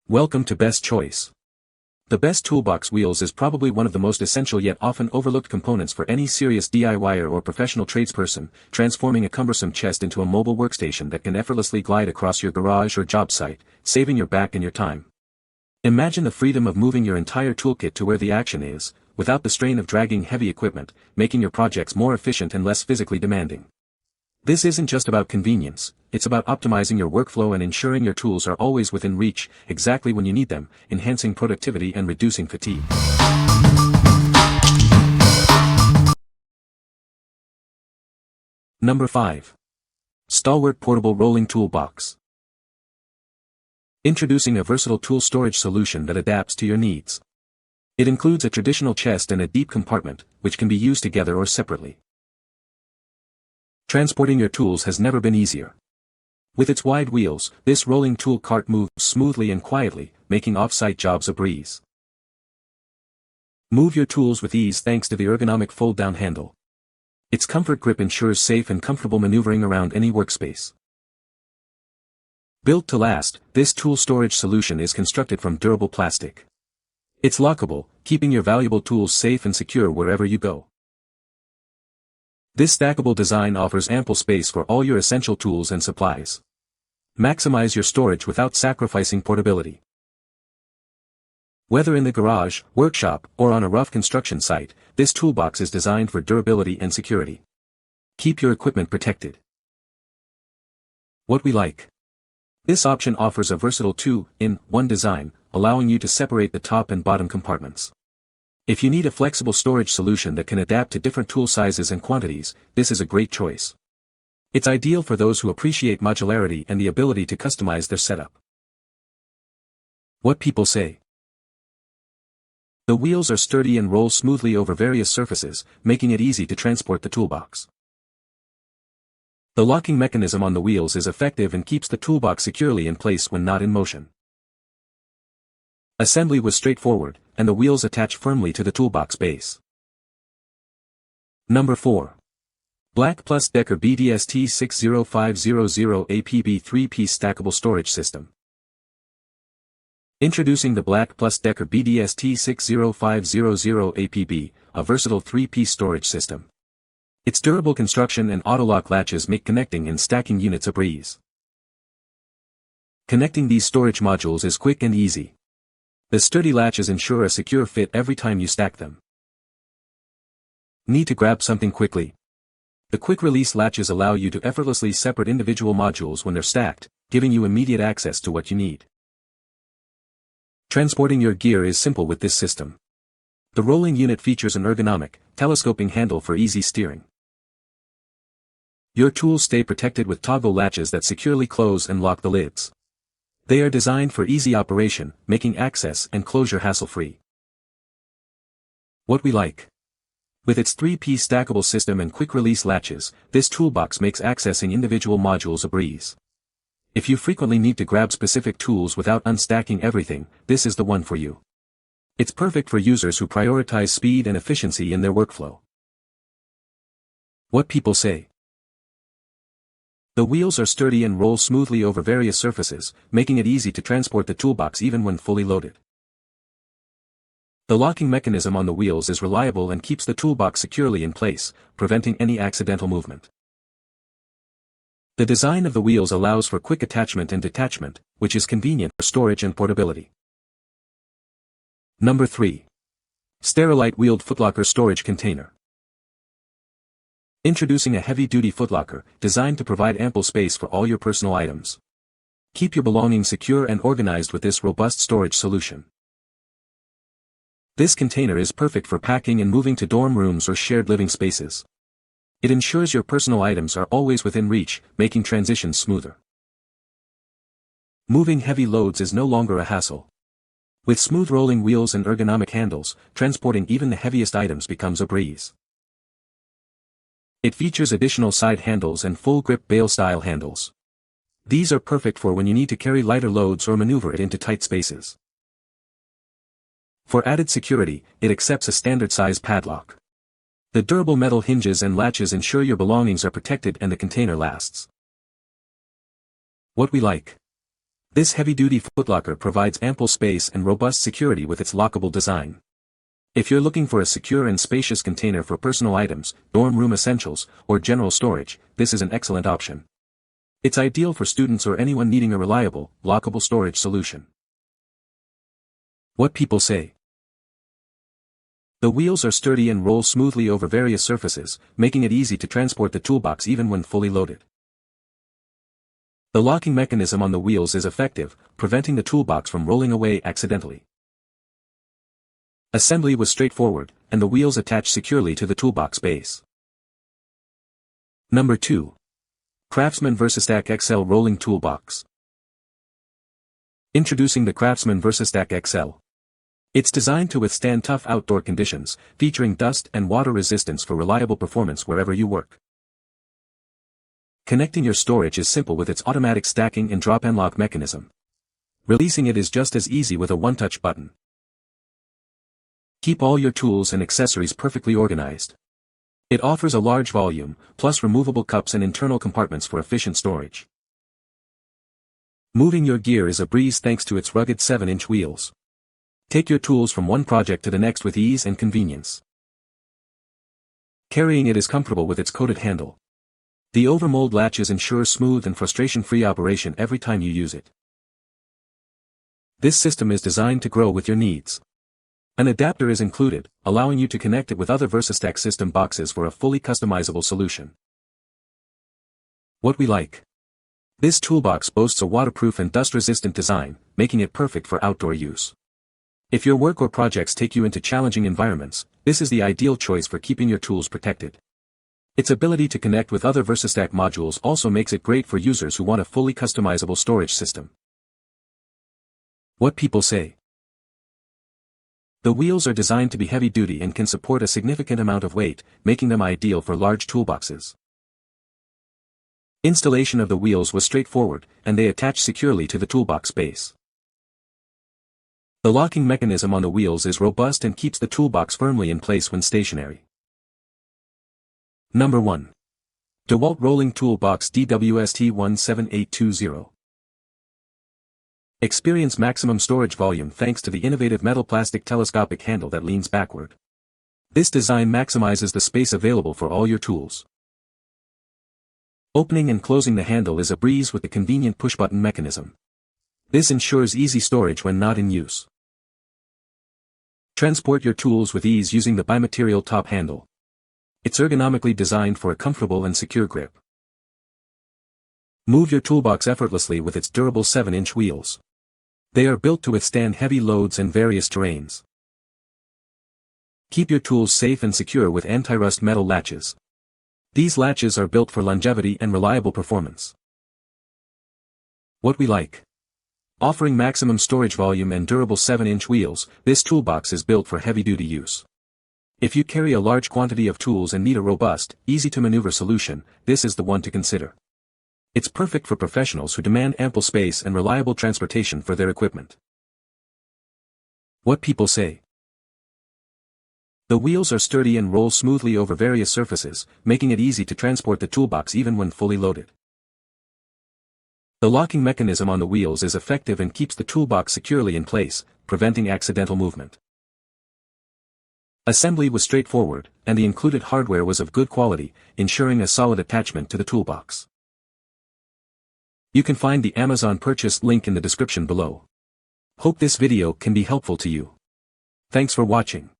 Welcome to Best Choice. The Best Toolbox wheels is probably one of the most essential yet often overlooked components for any serious DIYer or professional tradesperson, transforming a cumbersome chest into a mobile workstation that can effortlessly glide across your garage or job site, saving your back and your time. Imagine the freedom of moving your entire toolkit to where the action is, without the strain of dragging heavy equipment, making your projects more efficient and less physically demanding. This isn't just about convenience, it's about optimizing your workflow and ensuring your tools are always within reach, exactly when you need them, enhancing productivity and reducing fatigue. Number 5. Stalwart Portable Rolling Toolbox. Introducing a versatile tool storage solution that adapts to your needs. It includes a traditional chest and a deep compartment, which can be used together or separately. Transporting your tools has never been easier. With its wide wheels, this rolling tool cart moves smoothly and quietly, making off-site jobs a breeze. Move your tools with ease thanks to the ergonomic fold-down handle. Its comfort grip ensures safe and comfortable maneuvering around any workspace. Built to last, this tool storage solution is constructed from durable plastic. It's lockable, keeping your valuable tools safe and secure wherever you go. This stackable design offers ample space for all your essential tools and supplies. Maximize your storage without sacrificing portability. Whether in the garage, workshop, or on a rough construction site, this toolbox is designed for durability and security. Keep your equipment protected. What we like. This option offers a versatile 2-in-1 design, allowing you to separate the top and bottom compartments. If you need a flexible storage solution that can adapt to different tool sizes and quantities, this is a great choice. It's ideal for those who appreciate modularity and the ability to customize their setup. What people say. The wheels are sturdy and roll smoothly over various surfaces, making it easy to transport the toolbox. The locking mechanism on the wheels is effective and keeps the toolbox securely in place when not in motion. Assembly was straightforward, and the wheels attach firmly to the toolbox base. Number 4. BLACK+DECKER BDST60500 APB 3-piece stackable storage system. Introducing the BLACK+DECKER BDST60500 APB, a versatile 3-piece storage system. Its durable construction and auto-lock latches make connecting and stacking units a breeze. Connecting these storage modules is quick and easy. The sturdy latches ensure a secure fit every time you stack them. Need to grab something quickly? The quick-release latches allow you to effortlessly separate individual modules when they're stacked, giving you immediate access to what you need. Transporting your gear is simple with this system. The rolling unit features an ergonomic, telescoping handle for easy steering. Your tools stay protected with toggle latches that securely close and lock the lids. They are designed for easy operation, making access and closure hassle-free. What we like. With its 3-piece stackable system and quick-release latches, this toolbox makes accessing individual modules a breeze. If you frequently need to grab specific tools without unstacking everything, this is the one for you. It's perfect for users who prioritize speed and efficiency in their workflow. What people say. The wheels are sturdy and roll smoothly over various surfaces, making it easy to transport the toolbox even when fully loaded. The locking mechanism on the wheels is reliable and keeps the toolbox securely in place, preventing any accidental movement. The design of the wheels allows for quick attachment and detachment, which is convenient for storage and portability. Number 3. Sterilite Wheeled Footlocker Storage Container. Introducing a heavy-duty footlocker, designed to provide ample space for all your personal items. Keep your belongings secure and organized with this robust storage solution. This container is perfect for packing and moving to dorm rooms or shared living spaces. It ensures your personal items are always within reach, making transitions smoother. Moving heavy loads is no longer a hassle. With smooth rolling wheels and ergonomic handles, transporting even the heaviest items becomes a breeze. It features additional side handles and full-grip bale-style handles. These are perfect for when you need to carry lighter loads or maneuver it into tight spaces. For added security, it accepts a standard-size padlock. The durable metal hinges and latches ensure your belongings are protected and the container lasts. What we like. This heavy-duty footlocker provides ample space and robust security with its lockable design. If you're looking for a secure and spacious container for personal items, dorm room essentials, or general storage, this is an excellent option. It's ideal for students or anyone needing a reliable, lockable storage solution. What people say. The wheels are sturdy and roll smoothly over various surfaces, making it easy to transport the toolbox even when fully loaded. The locking mechanism on the wheels is effective, preventing the toolbox from rolling away accidentally. Assembly was straightforward, and the wheels attach securely to the toolbox base. Number 2. CRAFTSMAN VERSASTACK XL Rolling Toolbox. Introducing the CRAFTSMAN VERSASTACK XL. It's designed to withstand tough outdoor conditions, featuring dust and water resistance for reliable performance wherever you work. Connecting your storage is simple with its automatic stacking and drop-and lock mechanism. Releasing it is just as easy with a one-touch button. Keep all your tools and accessories perfectly organized. It offers a large volume, plus removable cups and internal compartments for efficient storage. Moving your gear is a breeze thanks to its rugged 7-inch wheels. Take your tools from one project to the next with ease and convenience. Carrying it is comfortable with its coated handle. The overmold latches ensure smooth and frustration-free operation every time you use it. This system is designed to grow with your needs. An adapter is included, allowing you to connect it with other VERSASTACK system boxes for a fully customizable solution. What we like. This toolbox boasts a waterproof and dust-resistant design, making it perfect for outdoor use. If your work or projects take you into challenging environments, this is the ideal choice for keeping your tools protected. Its ability to connect with other VERSASTACK modules also makes it great for users who want a fully customizable storage system. What people say. The wheels are designed to be heavy-duty and can support a significant amount of weight, making them ideal for large toolboxes. Installation of the wheels was straightforward, and they attach securely to the toolbox base. The locking mechanism on the wheels is robust and keeps the toolbox firmly in place when stationary. Number 1. DEWALT Rolling Toolbox DWST17820. Experience maximum storage volume thanks to the innovative metal plastic telescopic handle that leans backward. This design maximizes the space available for all your tools. Opening and closing the handle is a breeze with the convenient push-button mechanism. This ensures easy storage when not in use. Transport your tools with ease using the bimaterial top handle. It's ergonomically designed for a comfortable and secure grip. Move your toolbox effortlessly with its durable 7-inch wheels. They are built to withstand heavy loads and various terrains. Keep your tools safe and secure with anti-rust metal latches. These latches are built for longevity and reliable performance. What we like. Offering maximum storage volume and durable 7-inch wheels, this toolbox is built for heavy-duty use. If you carry a large quantity of tools and need a robust, easy-to-maneuver solution, this is the one to consider. It's perfect for professionals who demand ample space and reliable transportation for their equipment. What people say. The wheels are sturdy and roll smoothly over various surfaces, making it easy to transport the toolbox even when fully loaded. The locking mechanism on the wheels is effective and keeps the toolbox securely in place, preventing accidental movement. Assembly was straightforward, and the included hardware was of good quality, ensuring a solid attachment to the toolbox. You can find the Amazon purchase link in the description below. Hope this video can be helpful to you. Thanks for watching.